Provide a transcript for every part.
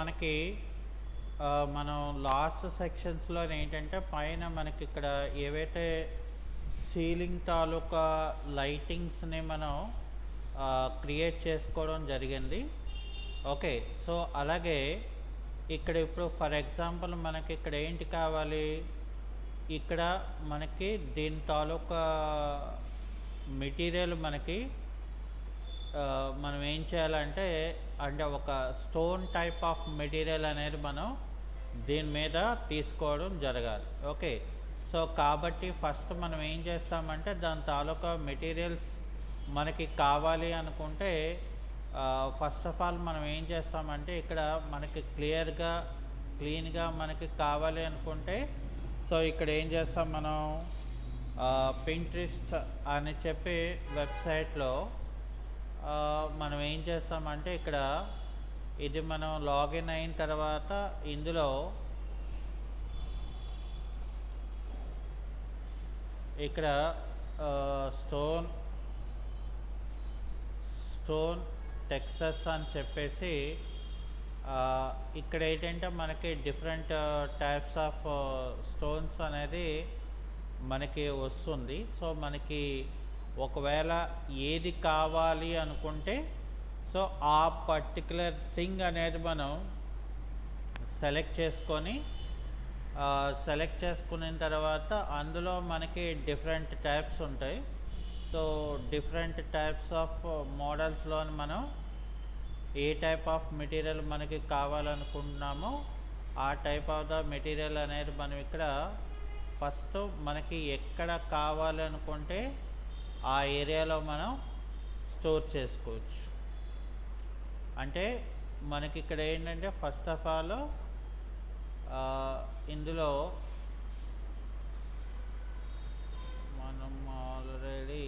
మనకి మనం లాస్ట్ సెక్షన్స్‌లో ఏంటంటే పైన మనకి ఇక్కడ ఏవైతే సీలింగ్ తాలూకా లైటింగ్స్‌ని మనం క్రియేట్ చేసుకోవడం జరిగింది. ఓకే. సో, అలాగే ఇక్కడ ఇప్పుడు ఫర్ ఎగ్జాంపుల్ మనకి ఇక్కడ ఏంటి కావాలి? ఇక్కడ మనకి దీని తాలూకా మెటీరియల్ మనకి మనం ఏం చేయాలంటే అంటే ఒక స్టోన్ టైప్ ఆఫ్ మెటీరియల్ అనేది మనం దీని మీద తీసుకోవడం జరగాలి. ఓకే. సో, కాబట్టి ఫస్ట్ మనం ఏం చేస్తామంటే దాని తాలూకా మెటీరియల్స్ మనకి కావాలి అనుకుంటే ఫస్ట్ ఆఫ్ ఆల్ మనం ఏం చేస్తామంటే ఇక్కడ మనకి క్లీన్‌గా మనకి కావాలి అనుకుంటే సో, ఇక్కడ ఏం చేస్తాం మనం పింట్రెస్ట్ అని చెప్పి వెబ్‌సైట్‌లో మనం ఏం చేస్తామంటే ఇక్కడ ఇది మనం లాగిన్ అయిన తర్వాత ఇందులో ఇక్కడ స్టోన్ టెక్సస్ అని చెప్పేసి ఇక్కడ ఏంటంటే మనకి డిఫరెంట్ టైప్స్ ఆఫ్ స్టోన్స్ అనేది మనకి వస్తుంది. సో, మనకి ఒకవేళ ఏది కావాలి అనుకుంటే సో, ఆ పర్టిక్యులర్ థింగ్ అనేది మనం సెలెక్ట్ చేసుకున్న తర్వాత అందులో మనకి డిఫరెంట్ టైప్స్ ఉంటాయి. సో, డిఫరెంట్ టైప్స్ ఆఫ్ మోడల్స్‌లోని మనం ఏ టైప్ ఆఫ్ మెటీరియల్ మనకి కావాలనుకుంటున్నామో ఆ టైప్ ఆఫ్ ద మెటీరియల్ అనేది మనం ఇక్కడ ఫస్ట్ మనకి ఎక్కడ కావాలనుకుంటే ఆ ఏరియాలో మనం స్టోర్ చేసుకోవచ్చు. అంటే మనకి ఇక్కడ ఏంటంటే ఫస్ట్ ఆఫ్ ఆల్ ఇందులో మనం ఆల్రెడీ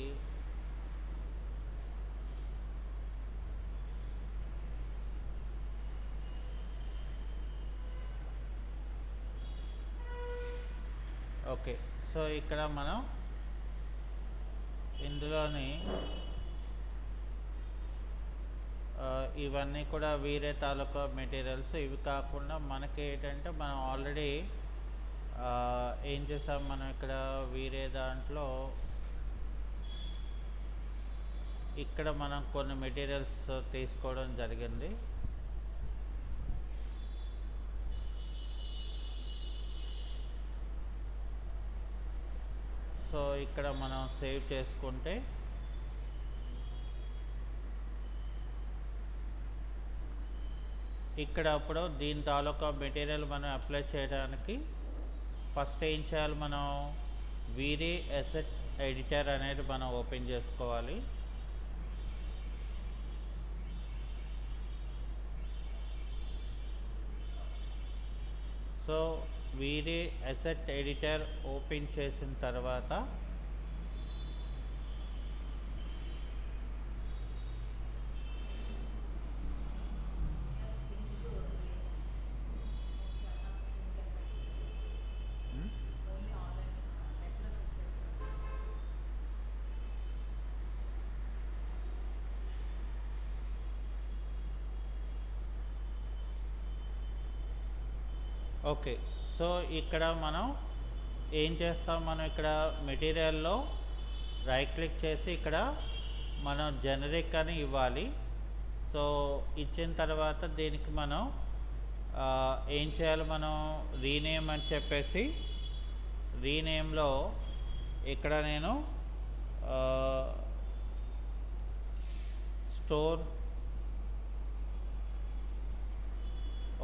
ఓకే. సో, ఇక్కడ మనం ఇందులోని ఇవన్నీ కూడా వేరే తాలూకా మెటీరియల్స్. ఇవి కాకుండా మనకి ఏంటంటే మనం ఆల్రెడీ ఏం చేసాం మనం ఇక్కడ వేరే దాంట్లో ఇక్కడ మనం కొన్ని మెటీరియల్స్ తీసుకోవడం జరిగింది. సో, ఇక్కడ మనం సేవ్ చేసుకుంటే ఇక్కడ అప్పుడు దీని తాలూకా మెటీరియల్ మనం అప్లై చేయడానికి ఫస్ట్ ఏం చేయాలి మనం వీరే అసెట్ ఎడిటర్ అనేది మనం ఓపెన్ చేసుకోవాలి. సో, వీరే అసెట్ ఎడిటర్ ఓపెన్ చేసిన తర్వాత ఓకే. సో, ఇక్కడ మనం ఏం చేస్తాం మనం ఇక్కడ మెటీరియల్లో రైట్ క్లిక్ చేసి ఇక్కడ మనం జనరిక్ అని ఇవ్వాలి. సో, ఇచ్చిన తర్వాత దీనికి మనం ఏం చేయాలి మనం రీనేమ్ అని చెప్పేసి రీనేమ్లో ఇక్కడ నేను స్టోర్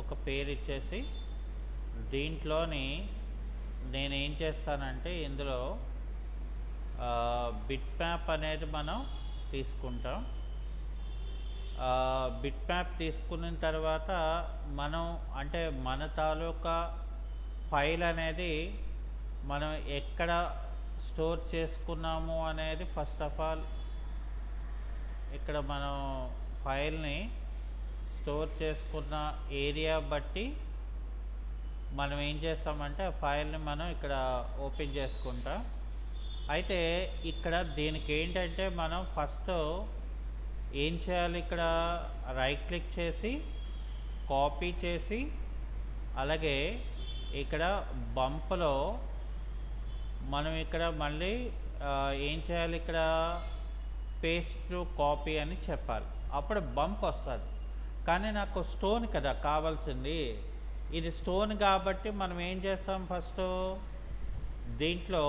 ఒక పేరు ఇచ్చేసి దీంట్లోని నేనేం చేస్తానంటే ఇందులో బిట్ మ్యాప్ అనేది మనం తీసుకుంటాం. బిట్ మ్యాప్ తీసుకున్న తర్వాత మనం అంటే మన తాలూకా ఫైల్ అనేది మనం ఎక్కడ స్టోర్ చేసుకున్నాము అనేది ఫస్ట్ ఆఫ్ ఆల్ ఇక్కడ మనం ఫైల్ని స్టోర్ చేసుకున్న ఏరియా బట్టి మనం ఏం చేస్తామంటే ఫైల్ని మనం ఇక్కడ ఓపెన్ చేసుకుంటాం. అయితే ఇక్కడ దీనికి ఏంటంటే మనం ఫస్ట్ ఏం చేయాలి ఇక్కడ రైట్ క్లిక్ చేసి కాపీ చేసి అలాగే ఇక్కడ బంప్లో మనం ఇక్కడ మళ్ళీ ఏం చేయాలి, ఇక్కడ పేస్ట్ టు కాపీ అని చెప్పాలి, అప్పుడు బంప్ వస్తుంది. కానీ నాకు స్టోన్ కదా కావాల్సింది, ఇది స్టోన్ కాబట్టి మనం ఏం చేస్తాం, ఫస్ట్ దీంట్లో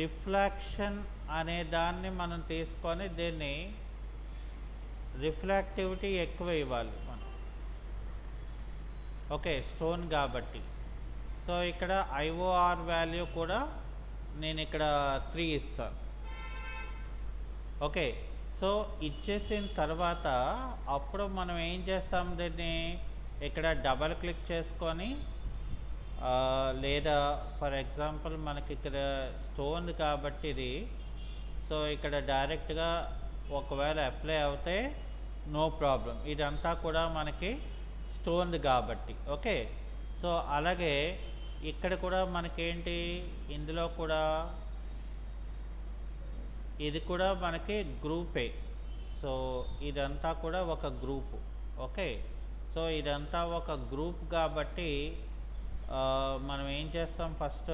రిఫ్లెక్షన్ అనే దాన్ని మనం తీసుకొని దీన్ని రిఫ్రాక్టివిటీ ఎక్కువ ఇవ్వాలి మనం. ఓకే, స్టోన్ కాబట్టి. సో ఇక్కడ ఐఓఆర్ వాల్యూ కూడా నేను ఇక్కడ 3 ఇస్తాను. ఓకే, సో ఇచ్చేసిన తర్వాత అప్పుడు మనం ఏం చేస్తాం, దీన్ని ఇక్కడ డబల్ క్లిక్ చేసుకొని లేదా ఫర్ ఎగ్జాంపుల్ మనకి ఇక్కడ స్టోన్ కాబట్టి ఇది, సో ఇక్కడ డైరెక్ట్గా ఒకవేళ అప్లై అవుతే నో ప్రాబ్లం, ఇదంతా కూడా మనకి స్టోన్ కాబట్టి. ఓకే, సో అలాగే ఇక్కడ కూడా మనకేంటి, ఇందులో కూడా ఇది కూడా మనకి గ్రూపే. సో ఇదంతా కూడా ఒక గ్రూపు. ఓకే, సో ఇదంతా ఒక గ్రూప్ కాబట్టి మనం ఏం చేస్తాం, ఫస్ట్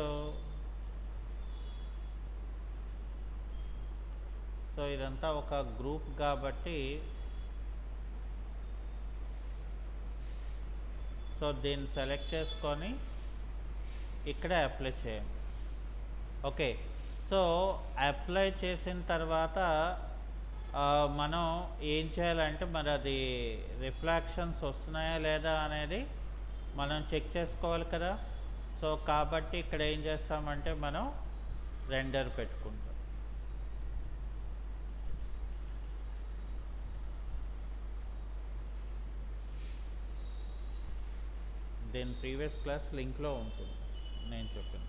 సో ఇదంతా ఒక గ్రూప్ కాబట్టి సో దీన్ని సెలెక్ట్ చేసుకొని ఇక్కడ అప్లై చేయండి. ఓకే, సో అప్లై చేసిన తర్వాత మనం ఏం చేయాలంటే మరి అది రిఫ్లెక్షన్స్ వస్తున్నాయా లేదా అనేది మనం చెక్ చేసుకోవాలి కదా. సో కాబట్టి ఇక్కడ ఏం చేస్తామంటే మనం రెండర్ పెట్టుకుంటాం. దీని ప్రీవియస్ క్లాస్ లింక్లో ఉంటుంది నేను చెప్పాను.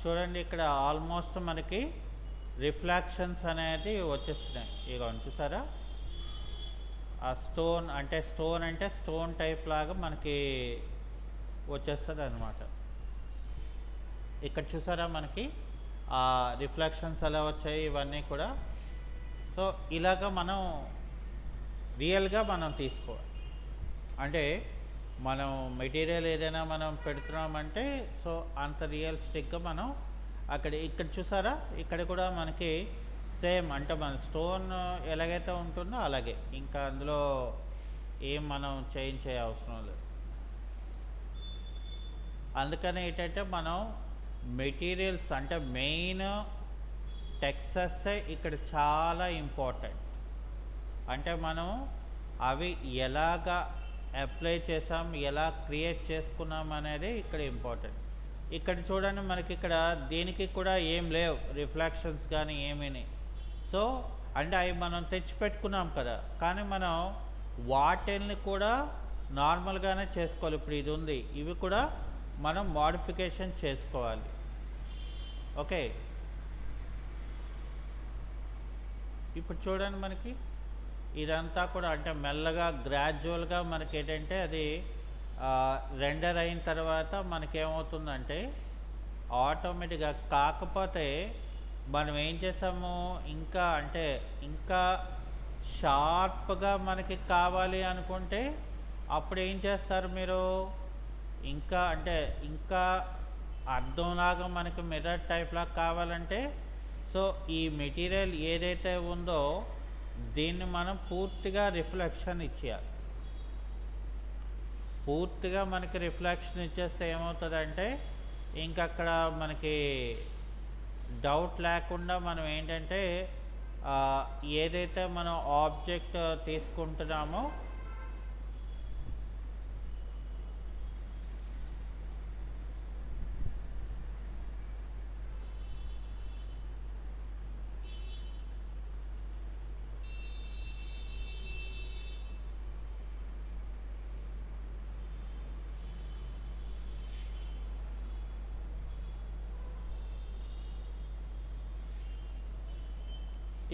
చూడండి, ఇక్కడ ఆల్మోస్ట్ మనకి రిఫ్లెక్షన్స్ అనేది వచ్చేస్తున్నాయి. ఇక చూసారా, ఆ స్టోన్ అంటే స్టోన్ టైప్ లాగా మనకి వచ్చేస్తుంది అనమాట. ఇక్కడ చూసారా మనకి ఆ రిఫ్లెక్షన్స్ ఎలా వచ్చాయి ఇవన్నీ కూడా. సో ఇలాగ మనం రియల్గా మనం తీసుకోవాలి. అంటే మనం మెటీరియల్ ఏదైనా మనం పెడుతున్నామంటే సో అంత రియలిస్టిక్గా మనం ఇక్కడ చూసారా, ఇక్కడ కూడా మనకి సేమ్ అంటే మన స్టోన్ ఎలాగైతే ఉంటుందో అలాగే, ఇంకా అందులో ఏం మనం చేంజ్ అవసరం లేదు. అందుకని ఏంటంటే మనం మెటీరియల్స్ అంటే మెయిన్ టెక్స్చర్స్ ఇక్కడ చాలా ఇంపార్టెంట్. అంటే మనం అవి ఎలాగా అప్లై చేసాం, ఎలా క్రియేట్ చేసుకున్నాం అనేది ఇక్కడ ఇంపార్టెంట్. ఇక్కడ చూడండి, మనకి ఇక్కడ దీనికి కూడా ఏం లేవు రిఫ్లెక్షన్స్ కానీ ఏమీ. సో అంటే అవి మనం తెచ్చిపెట్టుకున్నాం కదా, కానీ మనం వాటిని కూడా నార్మల్గానే చేసుకోవాలి. ఇప్పుడు ఇది ఉంది, ఇవి కూడా మనం మోడిఫికేషన్ చేసుకోవాలి. ఓకే, ఇప్పుడు చూడండి, మనకి ఇదంతా కూడా అంటే మెల్లగా గ్రాడ్యువల్గా మనకి ఏంటంటే అది రెండర్ అయిన తర్వాత మనకేమవుతుందంటే ఆటోమేటిక్గా, కాకపోతే మనం ఏం చేసాము, ఇంకా షార్ప్గా మనకి కావాలి అనుకుంటే అప్పుడు ఏం చేస్తారు మీరు, ఇంకా అర్థంలాగా మనకి మిర్రర్ టైప్ లాగా కావాలంటే సో ఈ మెటీరియల్ ఏదైతే ఉందో దీన్ని మనం పూర్తిగా రిఫ్లెక్షన్ ఇచ్చేయాలి. పూర్తిగా మనకి రిఫ్లెక్షన్ ఇచ్చేస్తే ఏమవుతుందంటే ఇంకక్కడ మనకి డౌట్ లేకుండా మనం ఏంటంటే ఏదైతే మనం ఆబ్జెక్ట్ తీసుకుంటున్నామో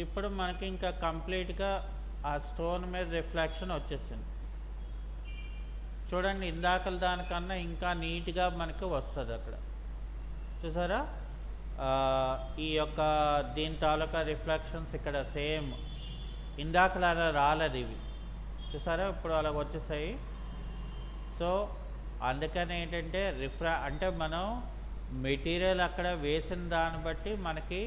ఇప్పుడు మనకి ఇంకా కంప్లీట్గా ఆ స్టోన్ మీద రిఫ్లెక్షన్ వచ్చేసింది. చూడండి ఇందాకల దానికన్నా ఇంకా నీట్గా మనకు వస్తుంది అక్కడ చూసారా. ఈ యొక్క దీని తాలూకా రిఫ్లెక్షన్స్ ఇక్కడ సేమ్ ఇందాకలా అలా రాలేదు ఇవి చూసారా, ఇప్పుడు అలాగ వచ్చేసాయి. సో అందుకని ఏంటంటే అంటే మనం మెటీరియల్ అక్కడ వేసిన దాన్ని బట్టి మనకి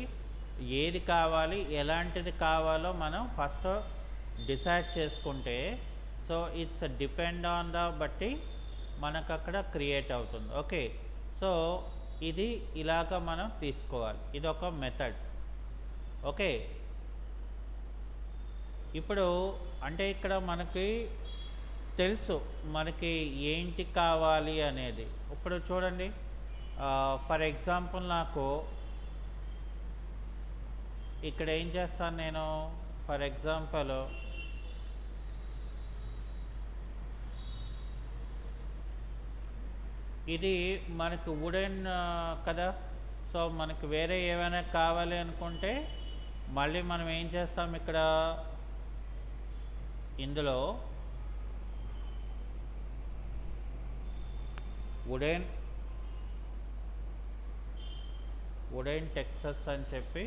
ఏది కావాలి ఎలాంటిది కావాలో మనం ఫస్ట్ డిసైడ్ చేసుకుంటే so it's depend on the బట్టి మనకు అక్కడ క్రియేట్ అవుతుంది. ఓకే, సో ఇది ఇలాగ మనం తీసుకోవాలి, ఇది ఒక మెథడ్. ఓకే, ఇప్పుడు అంటే ఇక్కడ మనకి తెలుసు మనకి ఏంటి కావాలి అనేది. ఇప్పుడు చూడండి ఫర్ ఎగ్జాంపుల్ నాకు ఇక్కడ ఏం చేస్తాను నేను, ఫర్ ఎగ్జాంపుల్ ఇది మనకు వుడెన్ కదా, సో మనకు వేరే ఏమైనా కావాలి అనుకుంటే మళ్ళీ మనం ఏం చేస్తాం, ఇక్కడ ఇందులో వుడెన్ టెక్సస్ అని చెప్పి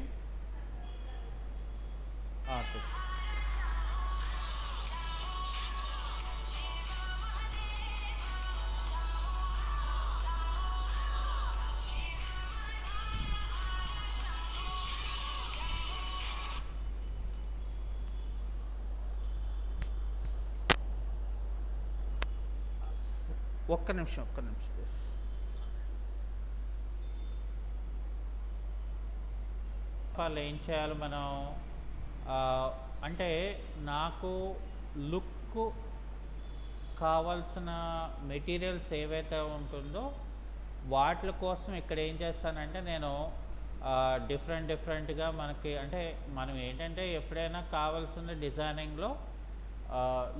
ఒక్క నిమిషం వాళ్ళు ఏం చేయాలి మనం అంటే నాకు లుక్ కావాల్సిన మెటీరియల్స్ ఏవైతే ఉంటుందో వాటి కోసం ఇక్కడ ఏం చేస్తానంటే నేను డిఫరెంట్గా మనకి అంటే మనం ఏంటంటే ఎప్పుడైనా కావాల్సిన డిజైనింగ్లో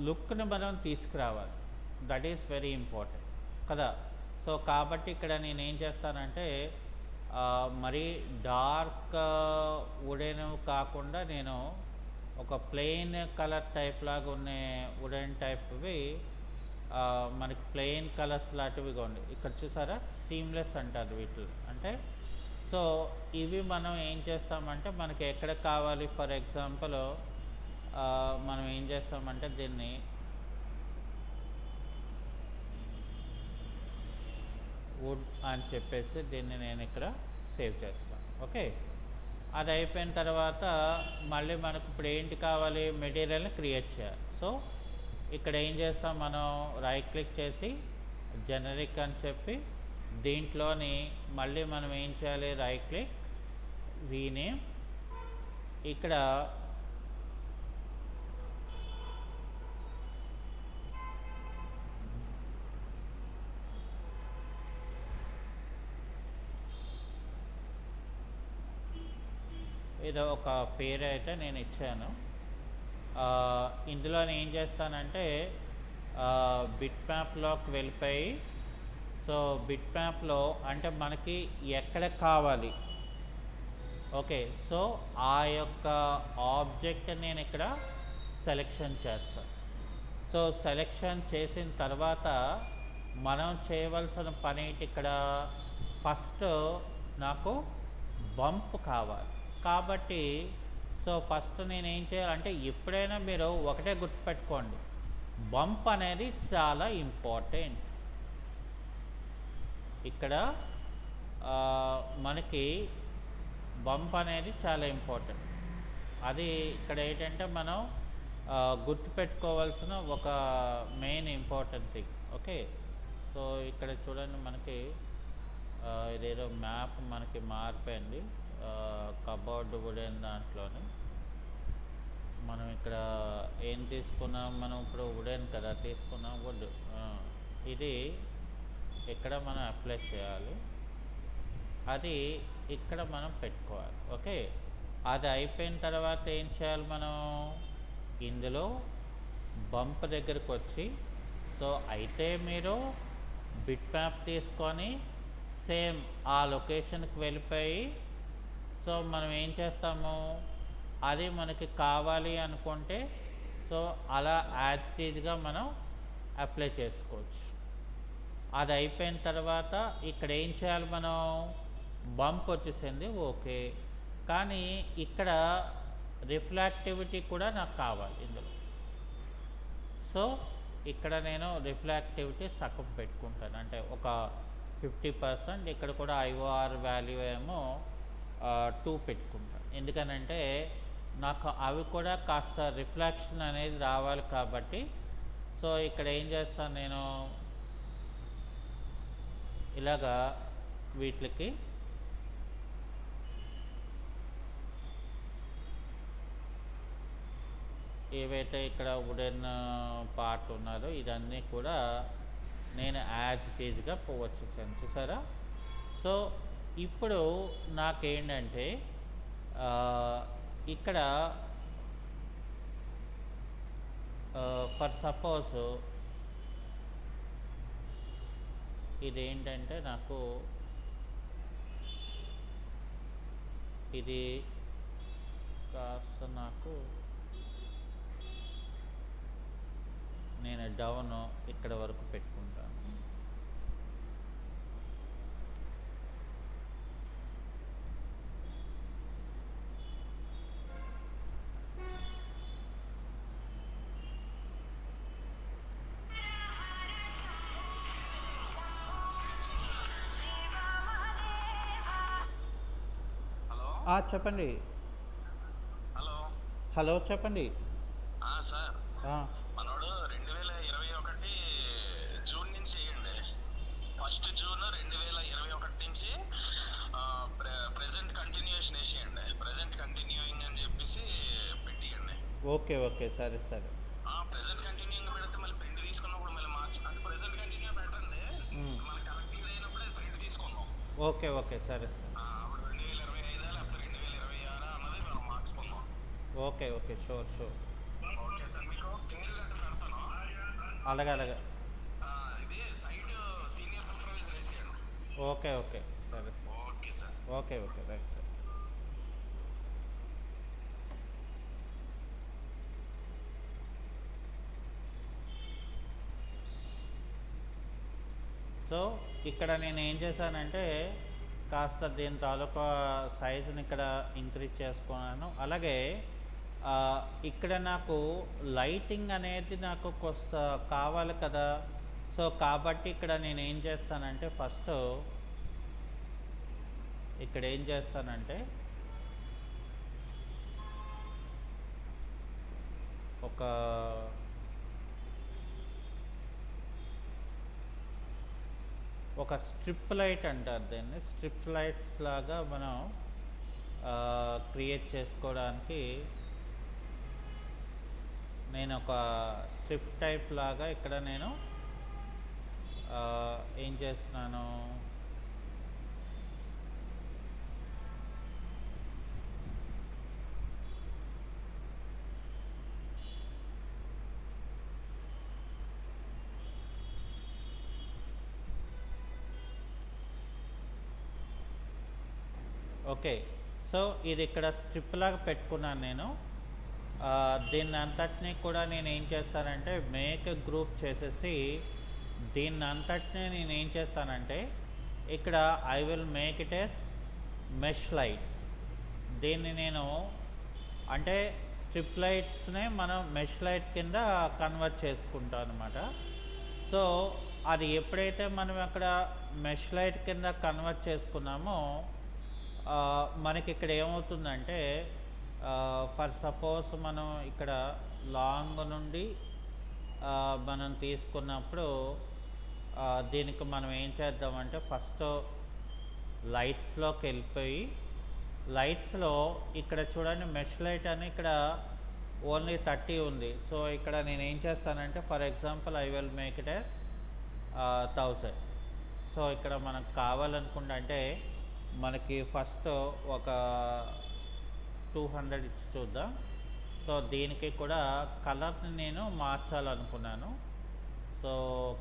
లుక్ని మనం తీసుకురావాలి, దట్ ఈస్ వెరీ ఇంపార్టెంట్ కదా. సో కాబట్టి ఇక్కడ నేను ఏం చేస్తానంటే మరీ డార్క్ వుడెన్ కాకుండా నేను ఒక ప్లెయిన్ కలర్ టైప్ లాగా ఉన్న వుడెన్ టైప్వి మనకి ప్లెయిన్ కలర్స్ లాంటివిగా ఉండి ఇక్కడ చూసారా సీమ్లెస్ అంటారు వీటిని. అంటే సో ఇవి మనం ఏం చేస్తామంటే మనకి ఎక్కడ కావాలి, ఫర్ ఎగ్జాంపుల్ మనం ఏం చేస్తామంటే దీన్ని వుడ్ అని చెప్పేసి దీన్ని నేను ఇక్కడ సేవ్ చేస్తాను. ఓకే, అది అయిపోయిన తర్వాత మళ్ళీ మనకు ఇప్పుడు ఏంటి కావాలి, మెటీరియల్ని క్రియేట్ చేయాలి. సో ఇక్కడ ఏం చేస్తాం, మనం రైట్ క్లిక్ చేసి జనరిక్ అని చెప్పి దీంట్లోని మళ్ళీ మనం ఏం చేయాలి, రైట్ క్లిక్ రీనేమ్, ఇక్కడ ఇది ఒక పేరు అయితే నేను ఇచ్చాను. ఇందులో ఏం చేస్తానంటే బిట్ మ్యాప్లోకి వెళ్ళిపోయి సో బిట్ మ్యాప్లో అంటే మనకి ఎక్కడ కావాలి, ఓకే, సో ఆ యొక్క ఆబ్జెక్ట్ నేను ఇక్కడ సెలెక్షన్ చేస్తాను. సో సెలెక్షన్ చేసిన తర్వాత మనం చేయవలసిన పని ఇక్కడ ఫస్ట్ నాకు బంప్ కావాలి కాబట్టి సో ఫస్ట్ నేను ఏం చేయాలంటే ఎప్పుడైనా మీరు ఒకటే గుర్తుపెట్టుకోండి, బంప్ అనేది చాలా ఇంపార్టెంట్. ఇక్కడ మనకి బంప్ అనేది చాలా ఇంపార్టెంట్. అది ఇక్కడ ఏంటంటే మనం గుర్తుపెట్టుకోవాల్సిన ఒక main important thing. Okay, so ఇక్కడ చూడండి మనకి ఇదేదో మ్యాప్ మనకి మారిపోయింది కబోర్డ్ వుడెన్ దాంట్లోని. మనం ఇక్కడ ఏం తీసుకున్నాం, మనం ఇప్పుడు వుడెన్ కదా తీసుకున్నాం, వుడ్. ఇది ఇక్కడ మనం అప్లై చేయాలి, అది ఇక్కడ మనం పెట్టుకోవాలి. ఓకే, అది అయిపోయిన తర్వాత ఏం చేయాలి, మనం ఇందులో బంప్ దగ్గరకు వచ్చి సో అయితే మీరు బిట్ మ్యాప్ తీసుకొని సేమ్ ఆ లొకేషన్కి వెళ్ళిపోయి సో మనం ఏం చేస్తాము, అది మనకి కావాలి అనుకుంటే సో అలా యాజ్ టీజ్గా మనం అప్లై చేసుకోవచ్చు. అది అయిపోయిన తర్వాత ఇక్కడ ఏం చేయాలి మనం, బంప్ వచ్చేసింది ఓకే. కానీ ఇక్కడ రిఫ్లాక్టివిటీ కూడా నాకు కావాలి ఇందులో. సో ఇక్కడ నేను రిఫ్లాక్టివిటీ సగం పెట్టుకుంటాను, అంటే ఒక 50%. ఇక్కడ కూడా ఐఓఆర్ వాల్యూ ఏమో 2 పెట్టుకుంటాను. ఎందుకనంటే నాకు అవి కూడా కాస్త రిఫ్లెక్షన్ అనేది రావాలి కాబట్టి. సో ఇక్కడ ఏం చేస్తాను నేను, ఇలాగా వీటికి ఏవైతే ఇక్కడ వుడెన్ పార్ట్ ఉన్నారో ఇదన్నీ కూడా నేను యాజ్ ఇట్ ఈజ్గా వచ్చేసాను, చూసారా. సో ఇప్పుడు నాకేంటంటే ఇక్కడ ఫర్ సపోజ్ ఇదేంటంటే నాకు ఇది కాస్త నాకు నేను డౌన్ ఇక్కడ వరకు పెట్టుకుంటాను. చెప్పండి. హలో చెప్పండి సార్. మనోడు 2021 జూన్ నుంచి చేయండి. 1 జూన్ 2021 నుంచి ప్రెసెంట్ కంటిన్యూషన్ వేసేయండి. ప్రెసెంట్ కంటిన్యూయింగ్ అని చెప్పేసి పెట్టియండి. ఓకే ఓకే సరే సరే. ప్రెసెంట్ కంటిన్యూయింగ్ పెడితే మళ్ళీ ప్రింట్ తీసుకున్నప్పుడు మళ్ళీ మార్చి అంటే ప్రెసెంట్ కంటిన్యూ పెట్టండి. మనకి కరెక్ట్ అయినప్పుడు ప్రింట్ తీసుకుందాం. ఓకే ఓకే సరే సరే. అప్పుడు 2025 లేకపోతే 2026 అన్నది మనం మార్చుకుందాం. Okay okay sure sure. Okay sir, మీకు కింగ్ లెటర్ పెడతాను. అలాగే అలాగే. ఇది సైట్ సీనియర్ సూపర్వైజర్ వేసేయండి. ఓకే ఓకే సరే. Okay sir. Okay okay right. So ఇక్కడ నేను ఏం చేశానంటే కాస్త దీని తాలూకా సైజుని ఇక్కడ ఇంక్రీజ్ చేసుకున్నాను. అలాగే ఇక్కడ నాకు లైటింగ్ అనేది నాకు కొంత కావాలి కదా. సో కాబట్టి ఇక్కడ నేను ఏం చేస్తానంటే ఫస్ట్ ఇక్కడ ఏం చేస్తానంటే ఒక స్ట్రిప్ లైట్ అంటారు దీన్ని. స్ట్రిప్ లైట్స్ లాగా మనం క్రియేట్ చేసుకోవడానికి నేను ఒక స్ట్రిప్ టైప్ లాగా ఇక్కడ నేను ఏం చేస్తున్నాను, ఓకే. సో ఇది ఇక్కడ స్ట్రిప్ లాగా పెట్టుకున్నాను నేను. దీన్ని అంతటినీ కూడా నేను ఏం చేస్తానంటే మేక్ గ్రూప్ చేసేసి దీన్ని అంతటినీ నేను ఏం చేస్తానంటే ఇక్కడ I will make it as mesh light. దీన్ని నేను అంటే స్ట్రిప్ లైట్స్నే మనం మెష్ లైట్ కింద కన్వర్ట్ చేసుకుంటాం అనమాట. సో అది ఎప్పుడైతే మనం అక్కడ మెష్ లైట్ కింద కన్వర్ట్ చేసుకున్నామో మనకి ఇక్కడ ఏమవుతుందంటే ఫర్ సపోజ్ మనం ఇక్కడ లాంగ్ నుండి మనం తీసుకున్నప్పుడు దీనికి మనం ఏం చేద్దామంటే ఫస్ట్ లైట్స్లోకి వెళ్ళిపోయి లైట్స్లో ఇక్కడ చూడండి మెష్ లైట్ అని ఇక్కడ ఓన్లీ 30 ఉంది. సో ఇక్కడ నేను ఏం చేస్తానంటే for example I will make it as 1000. So ఇక్కడ మనకు కావాలనుకుంటే అంటే మనకి ఫస్ట్ ఒక 200 ఇచ్చి చూద్దాం. సో దీనికి కూడా కలర్ని నేను మార్చాలనుకున్నాను. సో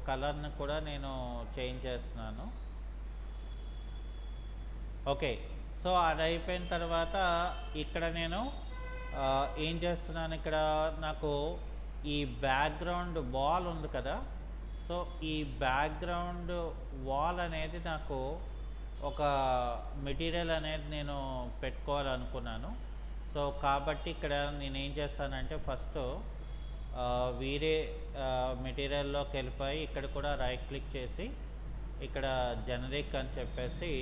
కలర్ని కూడా నేను చేంజ్ చేస్తున్నాను. ఓకే. సో అది అయిపోయిన తర్వాత ఇక్కడ నేను ఏం చేస్తున్నాను, ఇక్కడ నాకు ఈ బ్యాక్గ్రౌండ్ బాల్ ఉంది కదా. సో ఈ బ్యాక్గ్రౌండ్ వాల్ అనేది నాకు ఒక మెటీరియల్ అనేది నేను పెట్టుకోవాలనుకున్నాను. సో కాబట్టి ఇక్కడ నేనేం చేస్తానంటే ఫస్ట్ వేరే మెటీరియల్లోకి వెళ్ళిపోయి ఇక్కడ కూడా రైట్ క్లిక్ చేసి ఇక్కడ జనరిక్ అని చెప్పేసి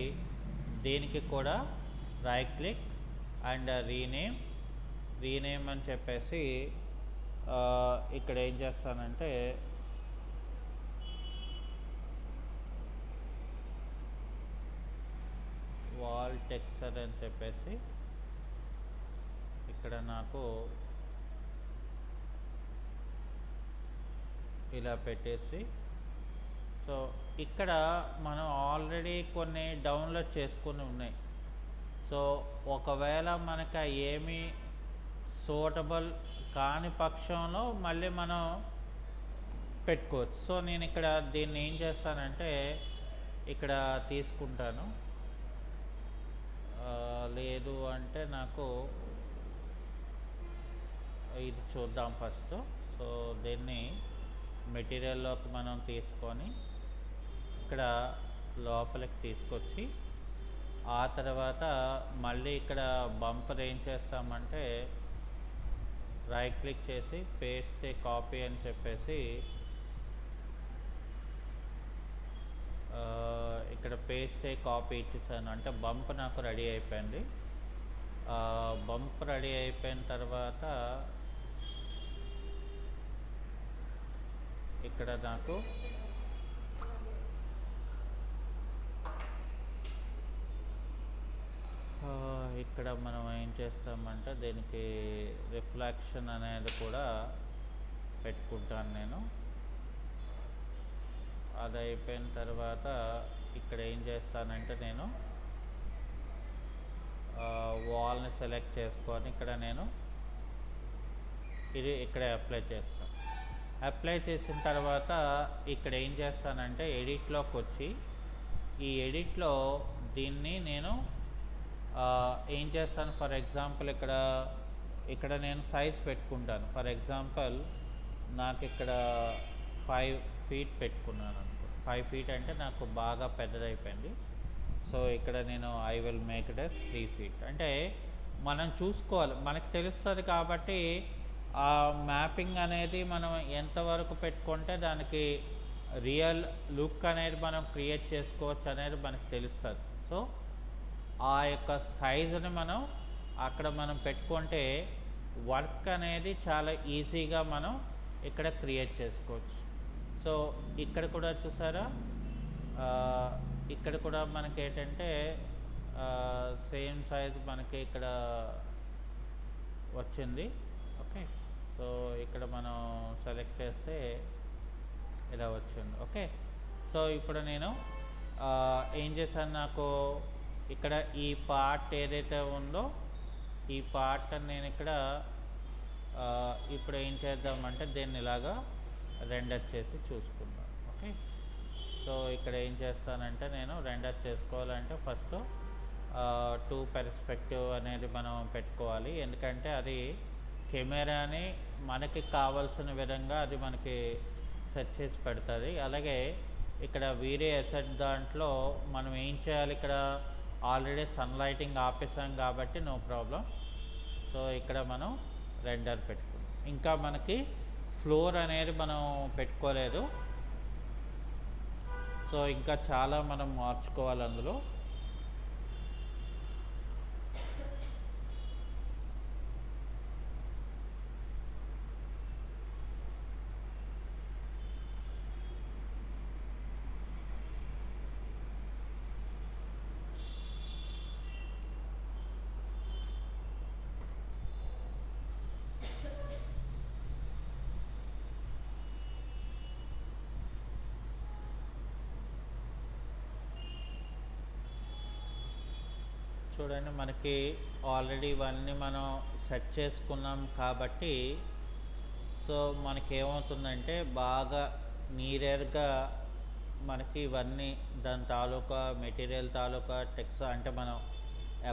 దీనికి కూడా రైట్ క్లిక్ అండ్ రీనేమ్ అని చెప్పేసి ఇక్కడ ఏం చేస్తానంటే వాల్ టెక్స్చర్ అని చెప్పేసి ఇక్కడ నాకు ఇలా పెట్టేసి, సో ఇక్కడ మనం ఆల్రెడీ కొన్ని డౌన్లోడ్ చేసుకుని ఉన్నాయి. సో ఒకవేళ మనకు ఏమీ సూటబుల్ కాని పక్షంలో మళ్ళీ మనం పెట్టుకోవచ్చు. సో నేను ఇక్కడ దీన్ని ఏం చేస్తానంటే ఇక్కడ తీసుకుంటాను. లేదు అంటే నాకు ఇది చూద్దాం ఫస్ట్. సో దీన్ని మెటీరియల్లోకి మనం తీసుకొని ఇక్కడ లోపలికి తీసుకొచ్చి ఆ తర్వాత మళ్ళీ ఇక్కడ బంపర్ ఏం చేస్తామంటే రైట్ క్లిక్ చేసి పేస్ట్ కాపీ అని చెప్పేసి ఇక్కడ పేస్ట్ కాపీ ఇచ్చేసాను. అంటే బంప్ నాకు రెడీ అయిపోయింది. బంప్ రెడీ అయిపోయిన తర్వాత ఇక్కడ నాకు ఇక్కడ మనం ఏం చేస్తామంటే దీనికి రిఫ్లెక్షన్ అనేది కూడా పెట్టుకుంటాను నేను. అది అయిపోయిన తర్వాత ఇక్కడ ఏం చేస్తానంటే నేను వాల్ని సెలెక్ట్ చేసుకొని ఇక్కడ నేను ఇది ఇక్కడ అప్లై చేస్తాను. అప్లై చేసిన తర్వాత ఇక్కడ ఏం చేస్తానంటే ఎడిట్లోకి వచ్చి ఈ ఎడిట్లో దీన్ని నేను ఏం చేస్తాను, ఫర్ ఎగ్జాంపుల్ ఇక్కడ నేను సైజ్ పెట్టుకుంటాను. ఫర్ ఎగ్జాంపుల్ నాకు ఇక్కడ 5 feet పెట్టుకున్నాను అనుకో. 5 feet అంటే నాకు బాగా పెద్దదైపోయింది. సో ఇక్కడ నేను I will make it as 3 feet. అంటే మనం చూసుకోవాలి, మనకు తెలుస్తుంది కాబట్టి ఆ మ్యాపింగ్ అనేది మనం ఎంతవరకు పెట్టుకుంటే దానికి రియల్ లుక్ అనేది మనం క్రియేట్ చేసుకోవచ్చు అనేది మనకు తెలుస్తుంది. సో ఆ యొక్క సైజుని మనం అక్కడ మనం పెట్టుకుంటే వర్క్ అనేది చాలా ఈజీగా మనం ఇక్కడ క్రియేట్ చేసుకోవచ్చు. సో ఇక్కడ కూడా చూసారా, ఇక్కడ కూడా మనకి ఏంటంటే సేమ్ సైజ్ మనకి ఇక్కడ వచ్చింది. ఓకే, సో ఇక్కడ మనం సెలెక్ట్ చేస్తే ఇలా వచ్చింది. ఓకే, సో ఇప్పుడు నేను ఏం చేశాను, నాకు ఇక్కడ ఈ పార్ట్ ఏదైతే ఉందో ఈ పార్ట్ నేను ఇక్కడ ఇప్పుడు ఏం చేద్దామంటే దీన్ని ఇలాగా రెండర్ చేసి చూసుకుందాం. ఓకే, సో ఇక్కడ ఏం చేస్తానంటే నేను రెండర్ చేసుకోవాలంటే ఫస్ట్ 2 పర్స్పెక్టివ్ అనేది మనం పెట్టుకోవాలి. ఎందుకంటే అది కెమెరాని మనకి కావాల్సిన విధంగా అది మనకి సెట్ చేసి పెడుతుంది. అలాగే ఇక్కడ వేరే అసెట్ దాంట్లో మనం ఏం చేయాలి, ఇక్కడ ఆల్రెడీ సన్లైటింగ్ ఆపేసాం కాబట్టి నో ప్రాబ్లం. సో ఇక్కడ మనం రెండర్ పెట్టుకుందాం. ఇంకా మనకి ఫ్లోర్ అనేది మనం పెట్టుకోలేదు. సో ఇంకా చాలా మనం మార్చుకోవాలి అందులో. చూడండి, మనకి ఆల్రెడీ ఇవన్నీ మనం సెట్ చేసుకున్నాం కాబట్టి సో మనకి ఏమవుతుందంటే బాగా నీరెర్గా మనకి ఇవన్నీ దాని తాలూకా మెటీరియల్ తాలూకా టెక్స్ట్ అంటే మనం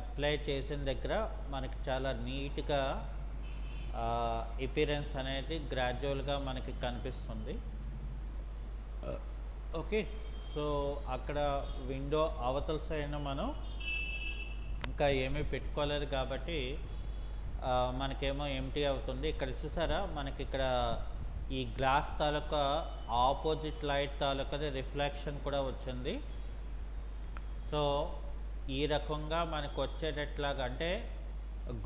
అప్లై చేసిన దగ్గర మనకి చాలా నీట్గా అపిరెన్స్ అనేది గ్రాడ్యువల్గా మనకి కనిపిస్తుంది. ఓకే. సో అక్కడ విండో అవతల సైడ్న మనం ఇంకా ఏమీ పెట్టుకోలేదు కాబట్టి మనకేమో ఎంటీ అవుతుంది. ఇక్కడ చూసారా మనకి ఇక్కడ ఈ గ్లాస్ తాలూకా ఆపోజిట్ లైట్ తాలూకాది రిఫ్లెక్షన్ కూడా వచ్చింది. సో ఈ రకంగా మనకు వచ్చేటట్లాగా అంటే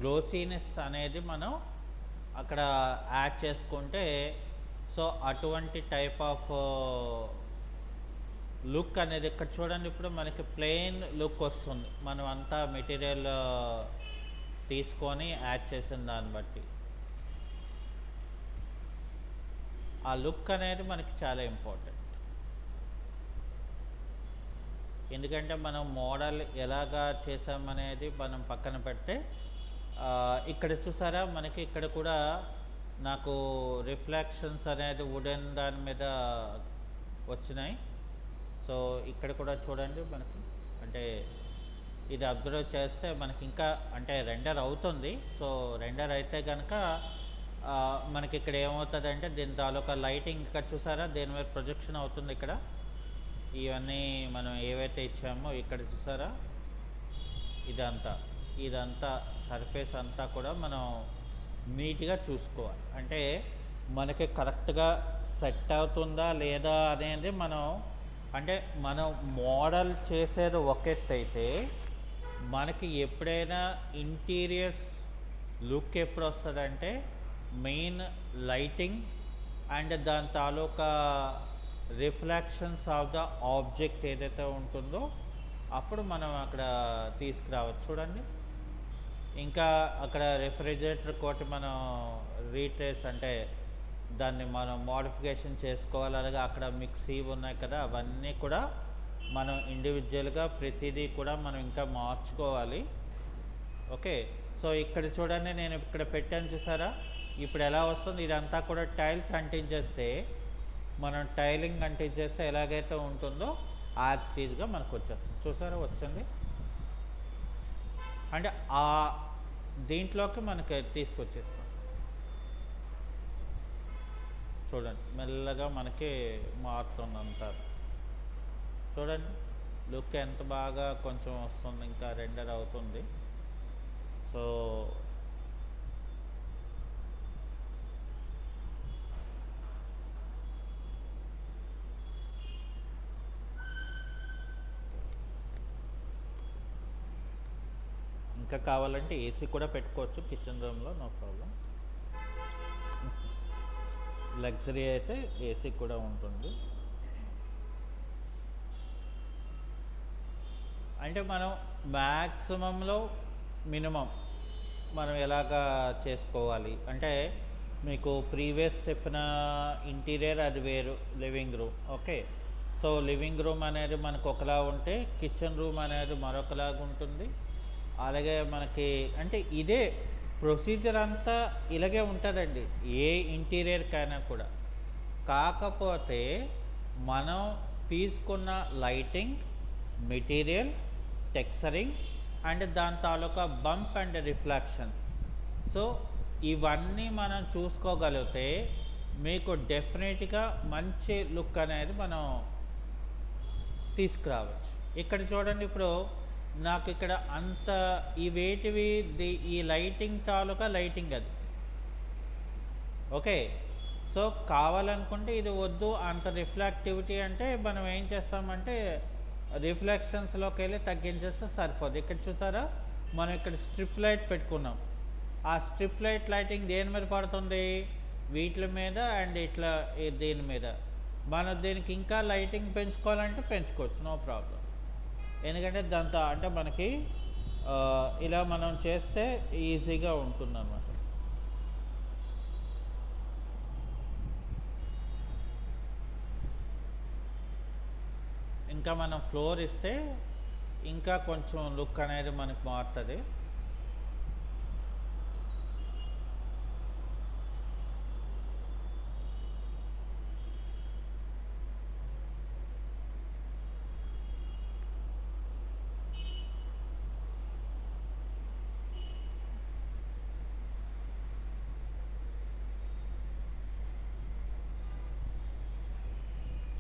గ్లోసీనెస్ అనేది మనం అక్కడ యాడ్ చేసుకుంటే సో అటువంటి టైప్ ఆఫ్ లుక్ అనేది ఇక్కడ చూడండి. ఇప్పుడు మనకి ప్లెయిన్ లుక్ వస్తుంది మనం అంతా మెటీరియల్ తీసుకొని యాడ్ చేసిన దాన్ని బట్టి. ఆ లుక్ అనేది మనకి చాలా ఇంపార్టెంట్. ఎందుకంటే మనం మోడల్ ఎలాగా చేసామనేది మనం పక్కన పెడితే ఇక్కడ చూసారా మనకి ఇక్కడ కూడా నాకు రిఫ్లెక్షన్స్ అనేది వుడెన్ దాని మీద వచ్చినాయి. సో ఇక్కడ కూడా చూడండి మనకి అంటే ఇది అబ్జర్వ్ చేస్తే మనకి ఇంకా అంటే రెండర్ అవుతుంది. సో రెండర్ అయితే కనుక మనకి ఇక్కడ ఏమవుతుంది అంటే దీని తాలూకా లైటింగ్ ఇక్కడ చూసారా దీని మీద ప్రొజెక్షన్ అవుతుంది. ఇక్కడ ఇవన్నీ మనం ఏవైతే ఇచ్చామో ఇక్కడ చూసారా ఇదంతా సర్ఫేస్ అంతా కూడా మనం నీట్గా చూసుకోవాలి. అంటే మనకి కరెక్ట్గా సెట్ అవుతుందా లేదా అనేది మనం మోడల్ చేసేది ఒక ఎత్తు అయితే మనకి ఎప్పుడైనా ఇంటీరియర్స్ లుక్ ఎప్పుడు వస్తుందంటే మెయిన్ లైటింగ్ అండ్ దాని తాలూకా రిఫ్లెక్షన్స్ ఆఫ్ ద ఆబ్జెక్ట్ ఏదైతే ఉంటుందో అప్పుడు మనం అక్కడ తీసుకురావచ్చు. చూడండి ఇంకా అక్కడ రెఫ్రిజిరేటర్ కోటి మనం రీట్రేస్ అంటే దాన్ని మనం మోడిఫికేషన్ చేసుకోవాలి. అలాగే అక్కడ మిక్సీ ఉన్నాయి కదా అవన్నీ కూడా మనం ఇండివిజువల్గా ప్రతిదీ కూడా మనం ఇంకా మార్చుకోవాలి. ఓకే. సో ఇక్కడ చూడండి నేను ఇక్కడ పెట్టాను చూసారా ఇప్పుడు ఎలా వస్తుంది. ఇదంతా కూడా టైల్స్ అంటించేస్తే మనం టైలింగ్ అంటించేస్తే ఎలాగైతే ఉంటుందో యాజ్ స్టీజ్గా మనకు వచ్చేస్తుంది. చూసారా వచ్చింది అంటే ఆ దీంట్లోకి మనకి తీసుకొచ్చేస్తాం. చూడండి మెల్లగా మనకి మారుతుందంతా. చూడండి లుక్ ఎంత బాగా కొంచెం వస్తుంది. ఇంకా రెండర్ అవుతుంది. సో ఇంకా కావాలంటే ఏసీ కూడా పెట్టుకోవచ్చు కిచెన్ రూమ్లో, నో ప్రాబ్లం. లగ్జరీ అయితే ఏసీ కూడా ఉంటుంది. అంటే మనం మ్యాక్సిమంలో మినిమం మనం ఎలాగా చేసుకోవాలి అంటే మీకు ప్రీవియస్ చెప్పిన ఇంటీరియర్ అది వేరు living room. Okay. So living room అనేది మనకు ఒకలా ఉంటే కిచెన్ రూమ్ అనేది మరొకలాగా ఉంటుంది. అలాగే మనకి అంటే ఇదే ప్రొసీజర్ అంతా ఇలాగే ఉంటుందండి ఏ ఇంటీరియర్కైనా కూడా. కాకపోతే మనం తీసుకున్న లైటింగ్, మెటీరియల్, టెక్స్చరింగ్ అండ్ దాని తాలూకా బంప్ అండ్ రిఫ్లెక్షన్స్, సో ఇవన్నీ మనం చూసుకోగలిగితే మీకు డెఫినెట్గా మంచి లుక్ అనేది మనం తీసుకురావచ్చు. ఇక్కడ చూడండి ఇప్పుడు నాకు ఇక్కడ అంత ఇవేటివి ఈ లైటింగ్ తాలూకా లైటింగ్ అది. ఓకే. సో కావాలనుకుంటే ఇది వద్దు అంత రిఫ్లెక్టివిటీ అంటే మనం ఏం చేస్తామంటే రిఫ్లెక్షన్స్లోకి వెళ్ళి తగ్గించేస్తే సరిపోదు. ఇక్కడ చూసారా మనం ఇక్కడ స్ట్రిప్ లైట్ పెట్టుకున్నాం. ఆ స్ట్రిప్ లైట్ లైటింగ్ దేని మీద పడుతుంది, వీటి మీద అండ్ ఇట్లా దీని మీద. మనం దీనికి ఇంకా లైటింగ్ పెంచుకోవాలంటే పెంచుకోవచ్చు, నో ప్రాబ్లం. ఎందుకంటే దాంతో అంటే మనకి ఇలా మనం చేస్తే ఈజీగా ఉంటుందన్నమాట. ఇంకా మనం ఫ్లోర్ ఇస్తే ఇంకా కొంచెం లుక్ అనేది మనకు మారుతుంది.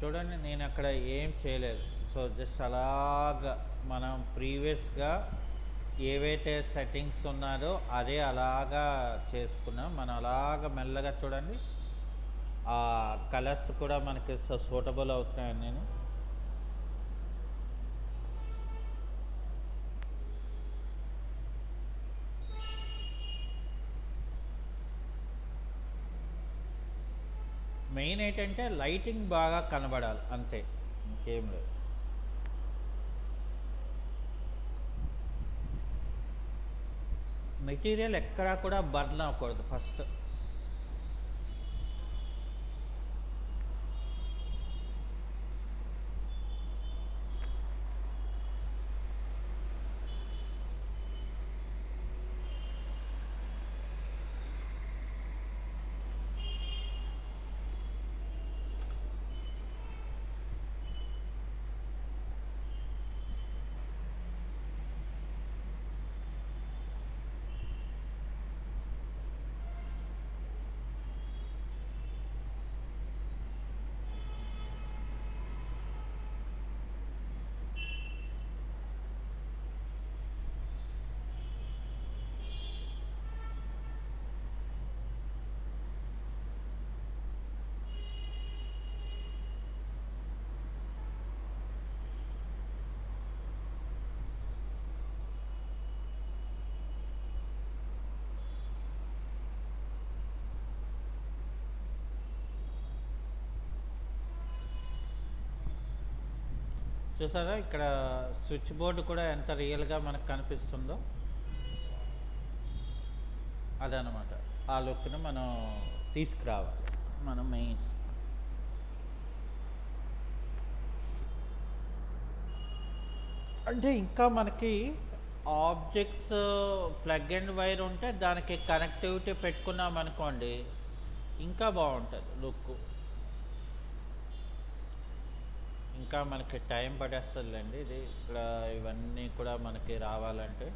చూడండి నేను అక్కడ ఏం చేయలేదు. సో జస్ట్ అలాగా మనం ప్రీవియస్గా ఏవైతే సెట్టింగ్స్ ఉన్నారో అదే అలాగా చేసుకున్నాం. మనం అలాగా మెల్లగా చూడండి ఆ కలర్స్ కూడా మనకి సూటబుల్ అవుతున్నాయని నేను మెయిన్ ఏంటంటే లైటింగ్ బాగా కనబడాలి అంతే, ఇంకేం లేదు. మెటీరియల్ ఎక్కడా కూడా బర్న్ అవ్వకూడదు ఫస్ట్. చూసారా ఇక్కడ స్విచ్ బోర్డు కూడా ఎంత రియల్గా మనకు కనిపిస్తుందో, అదనమాట ఆ లుక్ని మనం తీసుకురావాలి. మనం మెయిన్ అంటే ఇంకా మనకి ఆబ్జెక్ట్స్ ప్లగ్ అండ్ వైర్ ఉంటే దానికి కనెక్టివిటీ పెట్టుకున్నాం అనుకోండి ఇంకా బాగుంటుంది లుక్. ఇంకా మనకి టైం పడేస్తుందండి ఇది ఇక్కడ ఇవన్నీ కూడా మనకి రావాలంటే.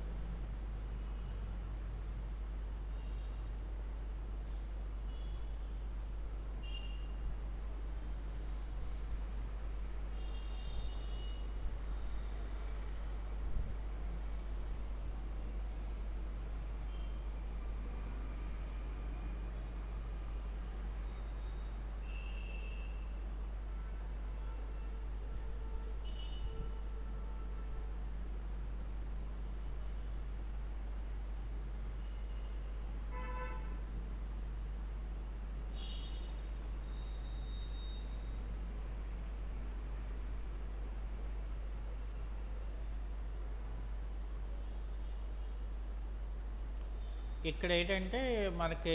ఇక్కడ ఏంటంటే మనకి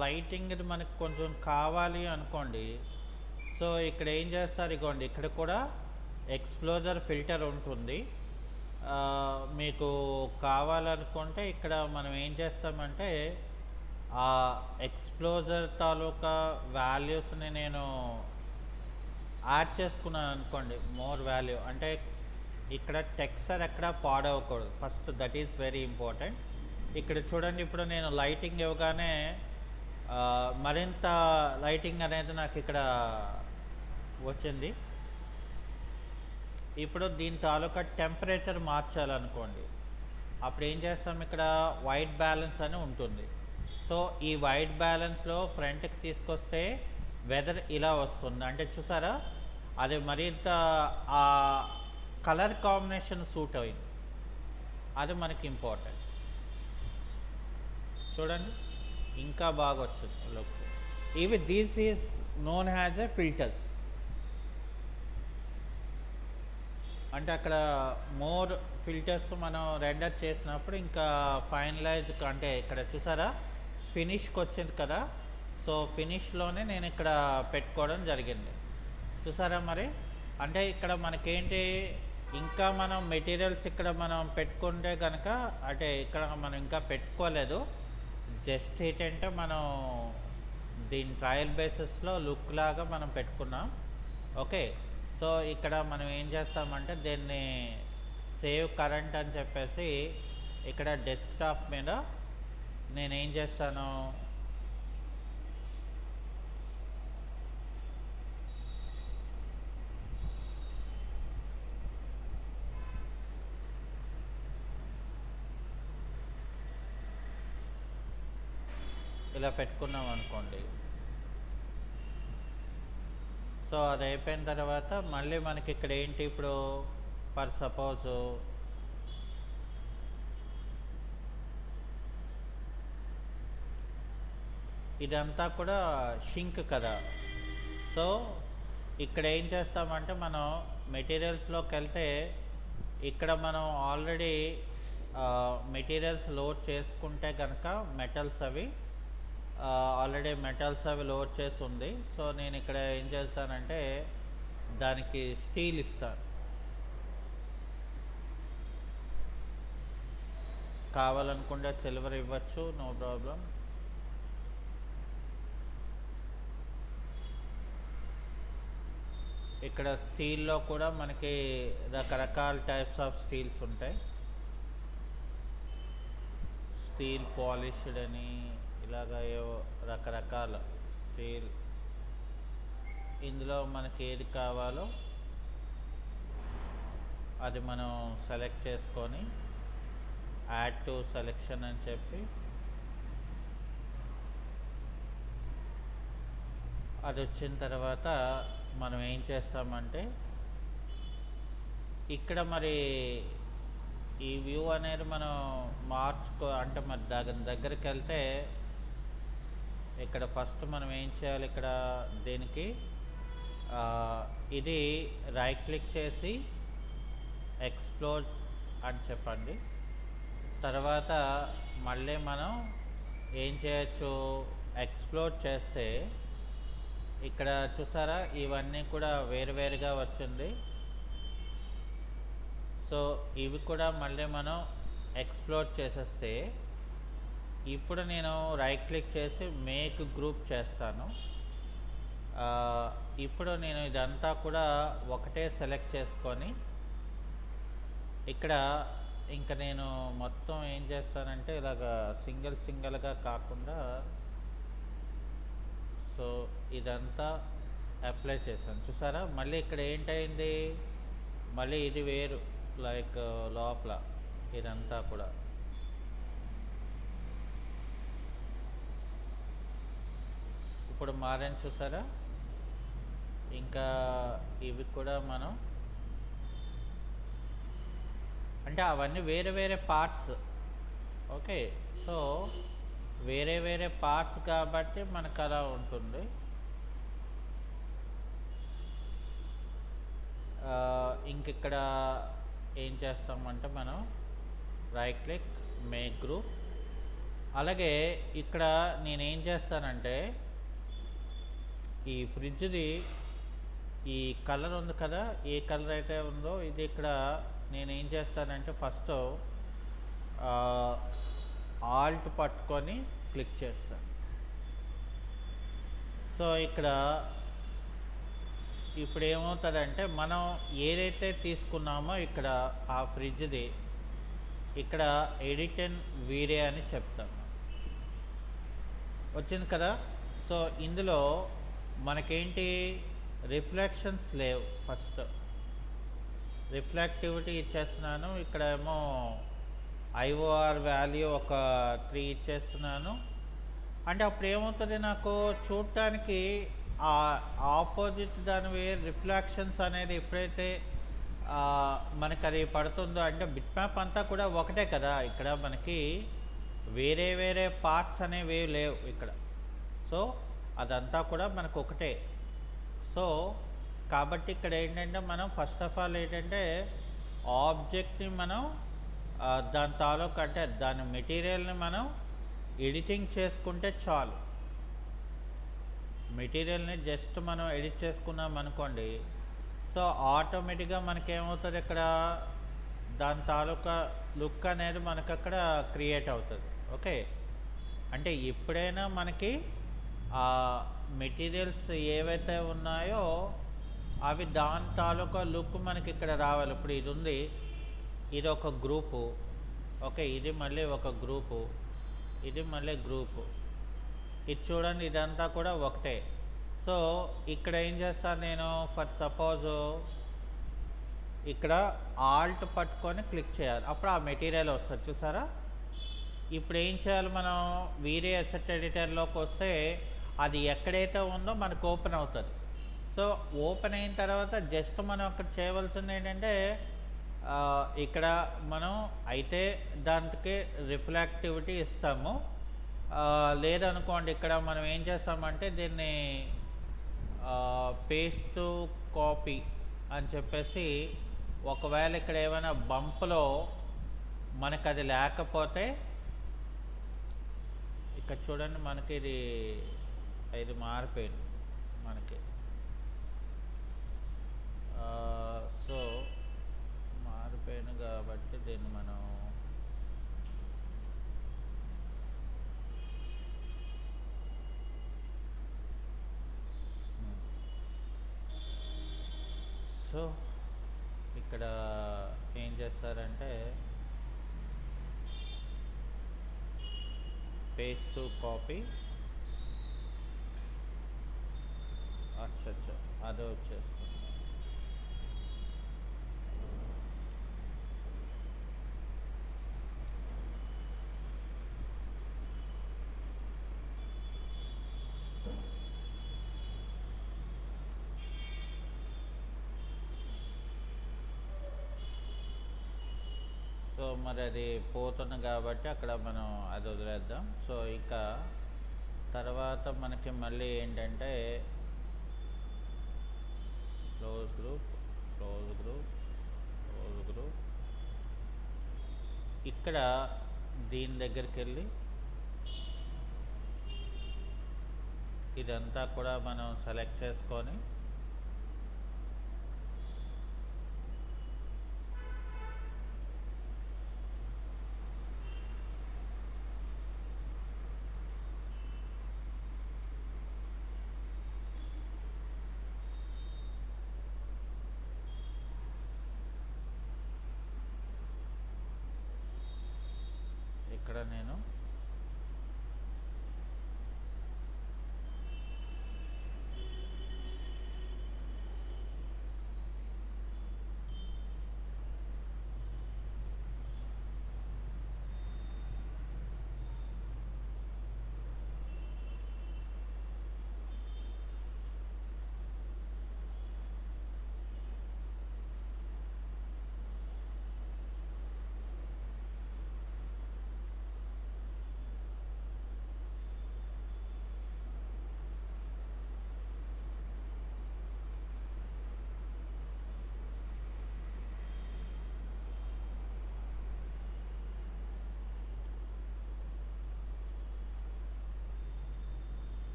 లైటింగ్ మనకి కొంచెం కావాలి అనుకోండి, సో ఇక్కడ ఏం చేస్తారు ఇగోండి ఇక్కడ కూడా ఎక్స్ప్లోజర్ ఫిల్టర్ ఉంటుంది. మీకు కావాలనుకుంటే ఇక్కడ మనం ఏం చేస్తామంటే ఆ ఎక్స్ప్లోజర్ తాలూకా వాల్యూస్ని నేను యాడ్ చేసుకున్నాను అనుకోండి, మోర్ వాల్యూ అంటే ఇక్కడ టెక్స్చర్ ఎక్కడ పాడవకూడదు first, that is very important. ఇక్కడ చూడండి ఇప్పుడు నేను లైటింగ్ ఇవ్వగానే మరింత లైటింగ్ అనేది నాకు ఇక్కడ వచ్చింది. ఇప్పుడు దీని తాలూకా టెంపరేచర్ మార్చాలనుకోండి, అప్పుడు ఏం చేస్తాం ఇక్కడ వైట్ బ్యాలెన్స్ అని ఉంటుంది. సో ఈ వైట్ బ్యాలెన్స్లో ఫ్రంట్కి తీసుకొస్తే వెదర్ ఇలా వస్తుంది, అంటే చూసారా అది మరింత ఆ కలర్ కాంబినేషన్ సూట్ అయింది, అది మనకి ఇంపార్టెంట్. చూడండి ఇంకా బాగా వచ్చింది లుక్. ఇవి these is known has a filters, అంటే అక్కడ మోర్ ఫిల్టర్స్ మనం రెండర్ చేసినప్పుడు ఇంకా ఫైనలైజ్ అంటే ఇక్కడ చూసారా ఫినిష్కి వచ్చింది కదా, సో ఫినిష్లోనే నేను ఇక్కడ పెట్టుకోవడం జరిగింది. చూసారా మరి అంటే ఇక్కడ మనకేంటి ఇంకా మనం మెటీరియల్స్ ఇక్కడ మనం పెట్టుకుంటే కనుక, అంటే ఇక్కడ మనం ఇంకా పెట్టుకోలేదు, జస్ట్ ఏంటంటే మనం దీని ట్రయల్ బేసిస్లో లుక్ లాగా మనం పెట్టుకున్నాం. ఓకే, సో ఇక్కడ మనం ఏం చేస్తామంటే దీన్ని సేవ్ కరెంట్ అని చెప్పేసి ఇక్కడ డెస్క్టాప్ మీద నేనేం చేస్తాను, ఇలా పెట్టుకున్నాం అనుకోండి. సో అది అయిపోయిన తర్వాత మళ్ళీ మనకి ఇక్కడ ఏంటి ఇప్పుడు ఫర్ సపోజ్ ఇదంతా కూడా షింక్ కదా. సో ఇక్కడ ఏం చేస్తామంటే మనం మెటీరియల్స్లోకి వెళ్తే ఇక్కడ మనం ఆల్రెడీ మెటీరియల్స్ లోడ్ చేసుకుంటే కనుక మెటల్స్ అవి ఆల్రెడీ మెటల్స్ అవి లోడ్ చేసి ఉంది. సో నేను ఇక్కడ ఏం చేస్తానంటే దానికి స్టీల్ ఇస్తాను. కావాలనుకుంటే సిల్వర్ ఇవ్వచ్చు, నో ప్రాబ్లం. ఇక్కడ స్టీల్లో కూడా మనకి రకరకాల టైప్స్ ఆఫ్ స్టీల్స్ ఉంటాయి. స్టీల్ పాలిష్డ్ అని ఇలాగ రకరకాల స్టీల్. ఇందులో మనకి ఏది కావాలో అది మనం సెలెక్ట్ చేసుకొని యాడ్ టు సెలెక్షన్ అని చెప్పి అది వచ్చిన తర్వాత మనం ఏం చేస్తామంటే ఇక్కడ మరి ఈ వ్యూ అనేది మనం అంటే మరి దగ్గరికి వెళ్తే ఇక్కడ ఫస్ట్ మనం ఏం చేయాలి, ఇక్కడ దీనికి ఇది రైట్ క్లిక్ చేసి ఎక్స్ప్లోర్ అని చెప్పండి. తర్వాత మళ్ళీ మనం ఏం చేయొచ్చు, ఎక్స్ప్లోర్ చేస్తే ఇక్కడ చూసారా ఇవన్నీ కూడా వేరువేరుగా వచ్చింది. సో ఇవి కూడా మళ్ళీ మనం ఎక్స్ప్లోర్ చేసేస్తే ఇప్పుడు నేను రైట్ క్లిక్ చేసి మేక్ గ్రూప్ చేస్తాను. ఇప్పుడు నేను ఇదంతా కూడా ఒకటే సెలెక్ట్ చేసుకొని ఇక్కడ ఇంకా నేను మొత్తం ఏం చేస్తానంటే ఇలాగ సింగిల్గా కాకుండా సో ఇదంతా అప్లై చేశాను. చూసారా మళ్ళీ ఇక్కడ ఏంటైంది, మళ్ళీ ఇది వేరు లైక్ లోపల ఇదంతా కూడా ఇప్పుడు మారని చూసారా. ఇంకా ఇవి కూడా మనం అంటే అవన్నీ వేరే వేరే పార్ట్స్. ఓకే, సో వేరే వేరే పార్ట్స్ కాబట్టి మనకు అలా ఉంటుంది. ఇంకిక్కడ ఏం చేస్తామంటే మనం రైట్ క్లిక్ మేక్ గ్రూప్. అలాగే ఇక్కడ నేనేం చేస్తానంటే ఈ ఫ్రిడ్జ్ది ఈ కలర్ ఉంది కదా, ఏ కలర్ అయితే ఉందో ఇది ఇక్కడ నేనేం చేస్తానంటే ఫస్ట్ ఆల్ట్ పట్టుకొని క్లిక్ చేస్తాను. సో ఇక్కడ ఇప్పుడు ఏమవుతుందంటే మనం ఏదైతే తీసుకున్నామో ఇక్కడ ఆ ఫ్రిడ్జ్ది ఇక్కడ ఎడిట్ అండ్ వీరే అని చెప్తాను. వచ్చింది కదా. సో ఇందులో మనకేంటి రిఫ్లెక్షన్స్ లేవు. ఫస్ట్ రిఫ్లెక్టివిటీ ఇచ్చేస్తున్నాను. ఇక్కడ ఏమో ఐఓఆర్ వాల్యూ ఒక 3 ఇచ్చేస్తున్నాను. అంటే అప్పుడు ఏమవుతుంది, నాకు చూడటానికి ఆ ఆపోజిట్ దానివి రిఫ్లెక్షన్స్ అనేది ఎప్పుడైతే మనకి అది పడుతుందో అంటే బిట్ మ్యాప్ అంతా కూడా ఒకటే కదా, ఇక్కడ మనకి వేరే వేరే పార్ట్స్ అనేవి లేవు ఇక్కడ. సో అదంతా కూడా మనకు ఒకటే. సో కాబట్టి ఇక్కడ ఏంటంటే మనం ఫస్ట్ ఆఫ్ ఆల్ ఏంటంటే ఆబ్జెక్ట్ని మనం దాని తాలూకు అంటే దాని మెటీరియల్ని మనం ఎడిటింగ్ చేసుకుంటే చాలు. మెటీరియల్ని జస్ట్ మనం ఎడిట్ చేసుకున్నాం అనుకోండి, సో ఆటోమేటిక్గా మనకేమవుతుంది, ఇక్కడ దాని తాలూకా లుక్ అనేది మనకు అక్కడ క్రియేట్ అవుతుంది. ఓకే, అంటే ఎప్పుడైనా మనకి ఆ మెటీరియల్స్ ఏవైతే ఉన్నాయో అవి దాని తాలూకా లుక్ మనకి ఇక్కడ రావాలి. ఇప్పుడు ఇది ఉంది, ఇది ఒక గ్రూపు. ఓకే, ఇది మళ్ళీ ఒక గ్రూపు, ఇది మళ్ళీ గ్రూపు. ఇది చూడండి ఇదంతా కూడా ఒకటే. సో ఇక్కడ ఏం చేస్తాను నేను, ఫర్ సపోజ్ ఇక్కడ ఆల్ట్ పట్టుకొని క్లిక్ చేయాలి, అప్పుడు ఆ మెటీరియల్ వస్తుంది. చూసారా ఇప్పుడు ఏం చేయాలి మనం? వీరే అసెట్ ఎడిటర్లోకి వస్తే అది ఎక్కడైతే ఉందో మనకు ఓపెన్ అవుతుంది. సో ఓపెన్ అయిన తర్వాత జస్ట్ మనం అక్కడ చేయవలసింది ఏంటంటే ఇక్కడ మనం అయితే దానికి రిఫ్లెక్టివిటీ ఇస్తాము. లేదనుకోండి ఇక్కడ మనం ఏం చేస్తామంటే దీన్ని పేస్ట్ కాపీ అని చెప్పేసి, ఒకవేళ ఇక్కడ ఏమైనా బంప్లో మనకు అది లేకపోతే ఇక్కడ చూడండి మనకి ఇది మారిపోయింది మనకి. సో మారిపోయింది కాబట్టి దీన్ని మనం సో ఇక్కడ ఏం చేస్తారంటే పేస్ట్ టు కాపీ, అచ్చా అదే వచ్చేస్తుంది. సో మరి అది పోతుంది కాబట్టి అక్కడ మనం అది వదిలేద్దాం. సో ఇక తర్వాత మనకి మళ్ళీ ఏంటంటే close group, close group, close group. ఇక్కడ దీని దగ్గరికి వెళ్ళి ఇదంతా కూడా మనం సెలెక్ట్ చేసుకొని ఇక్కడ నేను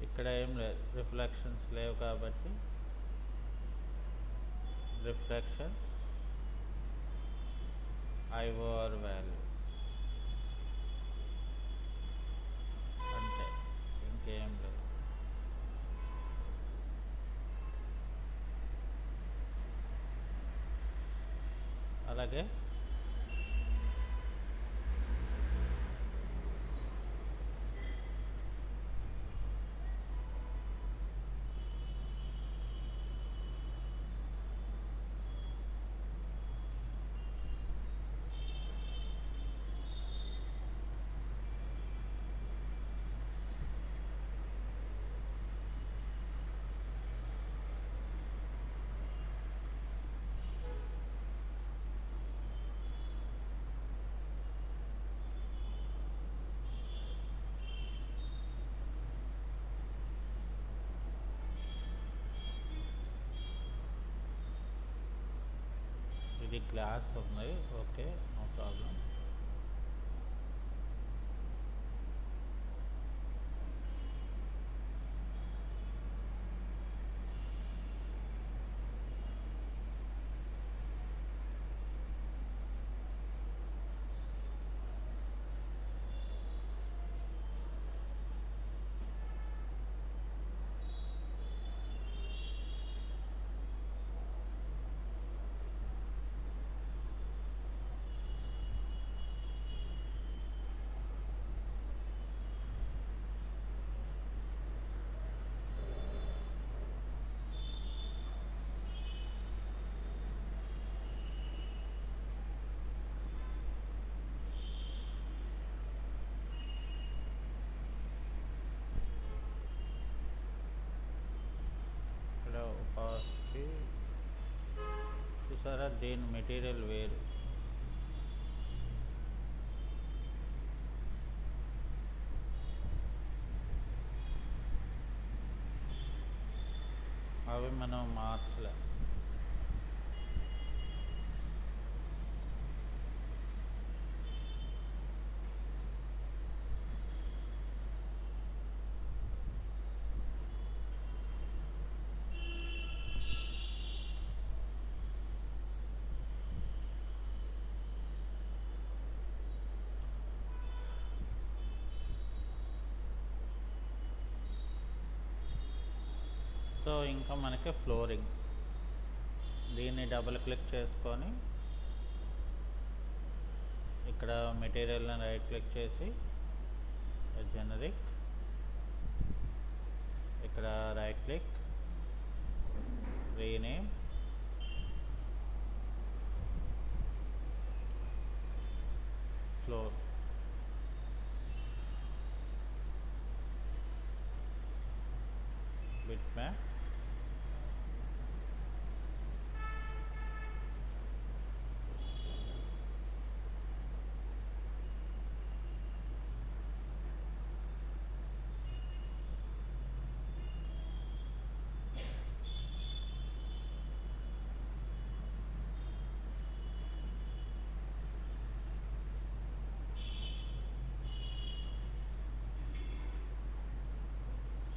ఇక్కడ ఏం లేదు, రిఫ్లెక్షన్స్ లేవు కాబట్టి రిఫ్లెక్షన్స్ ఐఓఆర్ వాల్యూ అంతే, ఇంకేం లేదు. అలాగే ఇది గ్లాస్ ఉంది, ఓకే, నో ప్రాబ్లం. చూసారా, దీని మెటీరియల్ వేరు. అవి మనం మార్చలే. సో ఇంకా మనకి ఫ్లోరింగ్, దీన్ని డబుల్ క్లిక్ చేసుకొని ఇక్కడ మెటీరియల్ని రైట్ క్లిక్ చేసి జెనరిక్, ఇక్కడ right click, rename, floor. Bit map,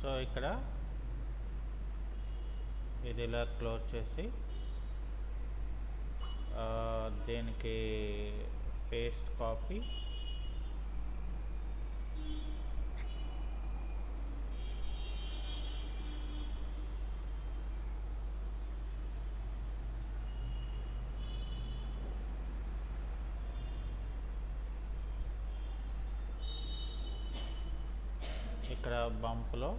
so ఇక్కడ ఇది ఇలా క్లోజ్ చేసి దీనికి పేస్ట్ కాపీ, ఇక్కడ బంప్లో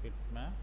బిట్ మ్యాప్,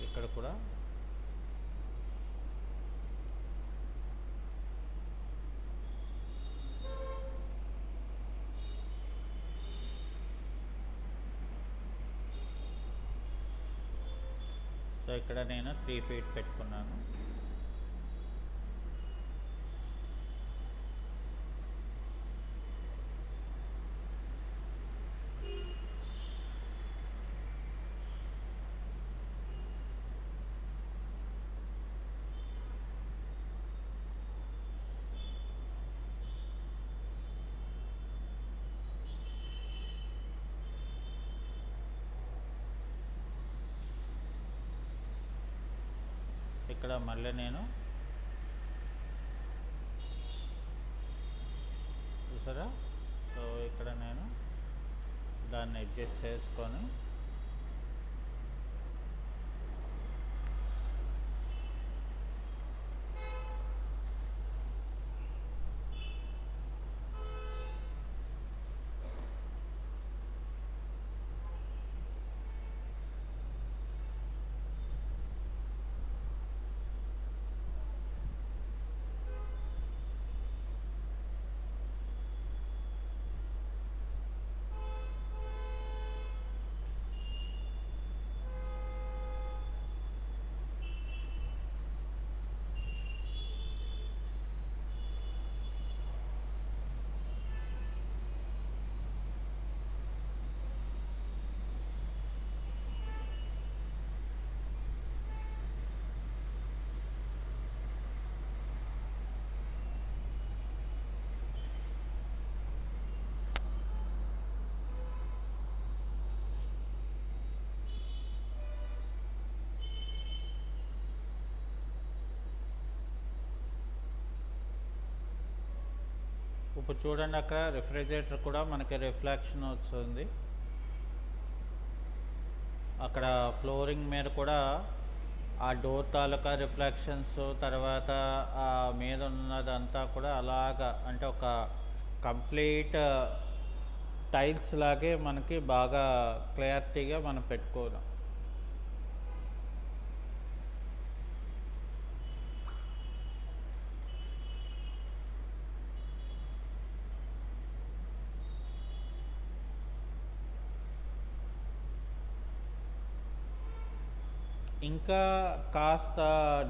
ఇక్కడ కూడా సో ఇక్కడ నేను 3 feet పెట్టుకున్నాను. ఇక్కడ మళ్ళీ నేను చూసారా, సో ఇక్కడ నేను దాన్ని అడ్జస్ట్ చేసుకొని ఇప్పుడు చూడండి, అక్కడ రిఫ్రిజిరేటర్ కూడా మనకి రిఫ్లెక్షన్ వస్తుంది. అక్కడ ఫ్లోరింగ్ మీద కూడా ఆ డోర్ తాలూకా రిఫ్లెక్షన్స్, తర్వాత ఆ మీద ఉన్నదంతా కూడా అలాగా, అంటే ఒక కంప్లీట్ టైల్స్ లాగే మనకి బాగా క్లారిటీగా మనం పెట్టుకోవడం. ఇంకా కాస్త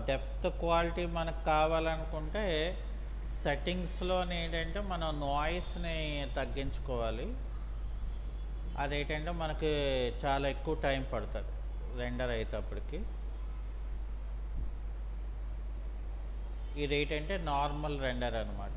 డెప్త్ క్వాలిటీ మనకు కావాలనుకుంటే సెట్టింగ్స్లో ఏంటంటే మనం నాయిస్ని తగ్గించుకోవాలి. అదేంటంటే మనకి చాలా ఎక్కువ టైం పడుతుంది రెండర్ అయ్యేటప్పటికి. ఇదేంటంటే నార్మల్ రెండర్ అనమాట.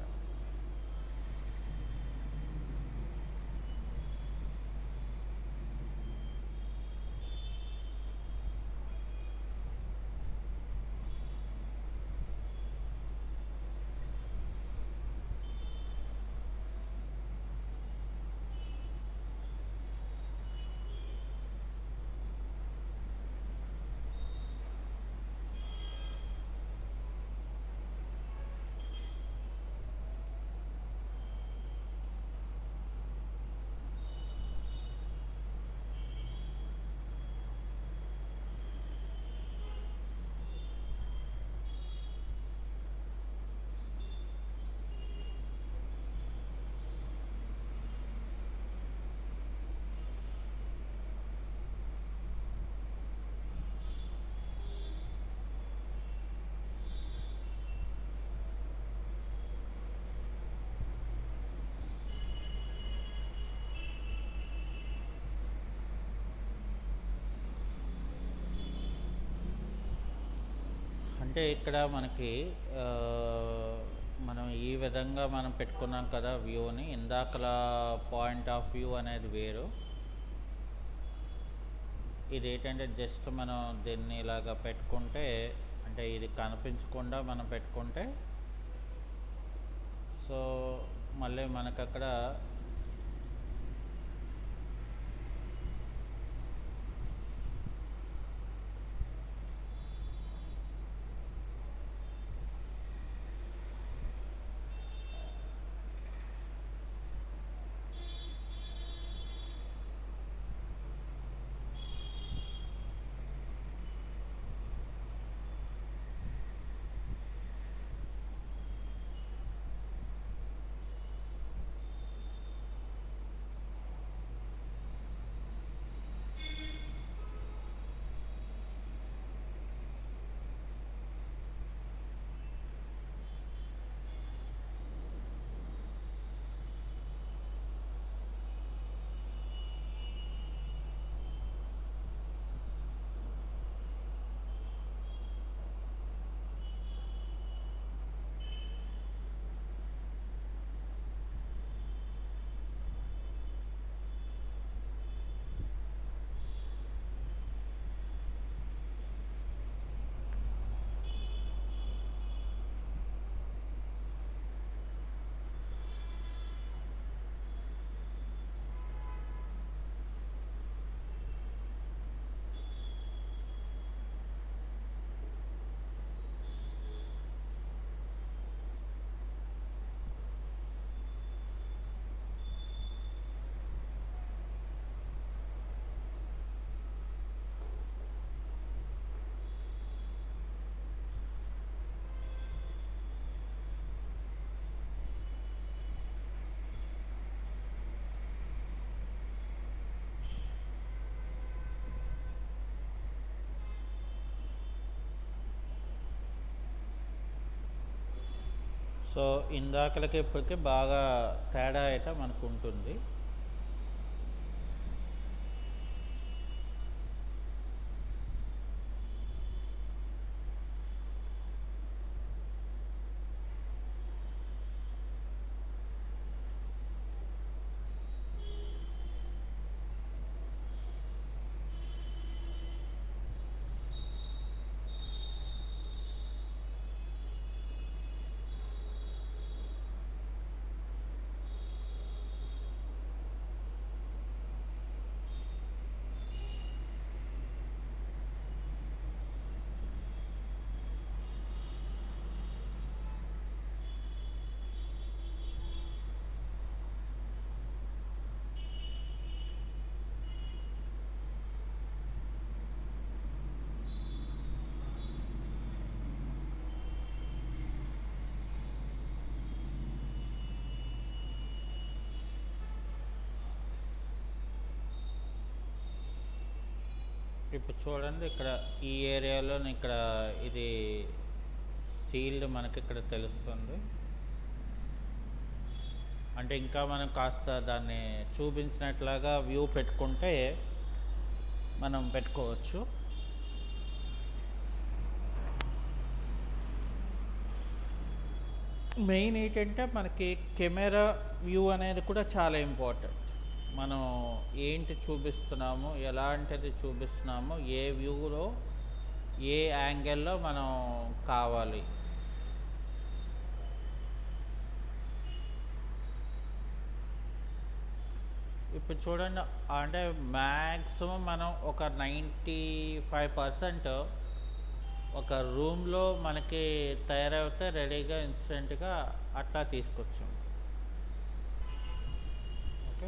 అంటే ఇక్కడ మనకి ఆ, మనం ఈ విధంగా మనం పెట్టుకున్నాం కదా వ్యూని. ఇందాకలా పాయింట్ ఆఫ్ వ్యూ అనేది వేరు. ఇది ఏంటంటే జస్ట్ మనం దీన్ని ఇలాగా పెట్టుకుంటే, అంటే ఇది కనిపించకుండా మనం పెట్టుకుంటే, సో మళ్ళీ మనకు అక్కడ సో ఇందాకలకి ఇప్పటికి బాగా తేడా అయితే మనకు ఉంటుంది. ఇప్పుడు చూడండి ఇక్కడ ఈ ఏరియాలో ఇక్కడ ఇది సీల్డ్ మనకి ఇక్కడ తెలుస్తుంది. అంటే ఇంకా మనం కాస్త దాన్ని చూపించినట్లాగా వ్యూ పెట్టుకుంటే మనం పెట్టుకోవచ్చు. మెయిన్ ఏంటంటే మనకి కెమెరా వ్యూ అనేది కూడా చాలా ఇంపార్టెంట్. మనం ఏంటి చూపిస్తున్నాము, ఎలాంటిది చూపిస్తున్నాము, ఏ వ్యూలో ఏ యాంగిల్లో మనం కావాలి. ఇప్పుడు చూడండి, అంటే మ్యాక్సిమం మనం ఒక 95% ఒక రూమ్లో మనకి తయారైతే రెడీగా ఇన్స్టెంట్గా అట్లా తీసుకొచ్చాం. ఓకే,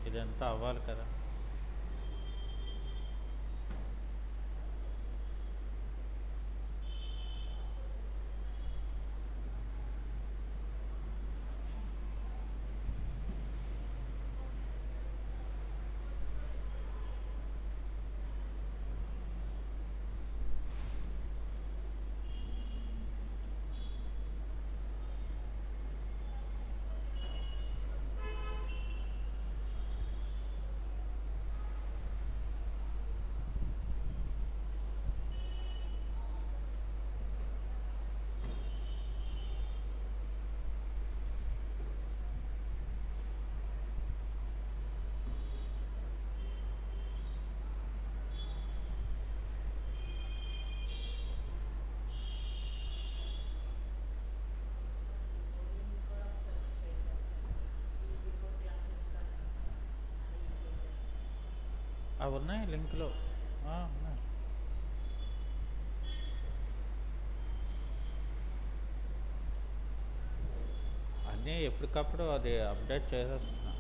ఇదంతా అవ్వాలి కదా. అవి ఉన్నాయి లింక్లో ఉన్నాయి. అన్నీ ఎప్పటికప్పుడు అది అప్డేట్ చేసేస్తున్నా.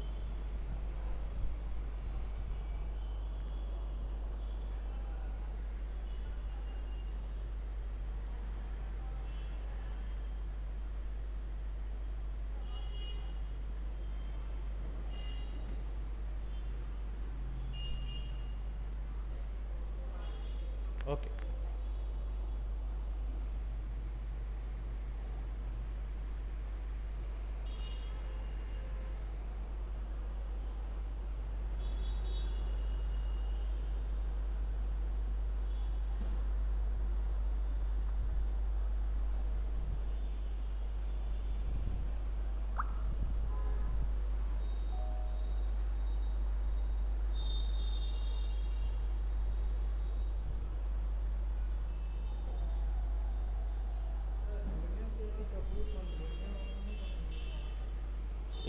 ఓకే.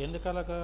ఎందుకు అలాగా?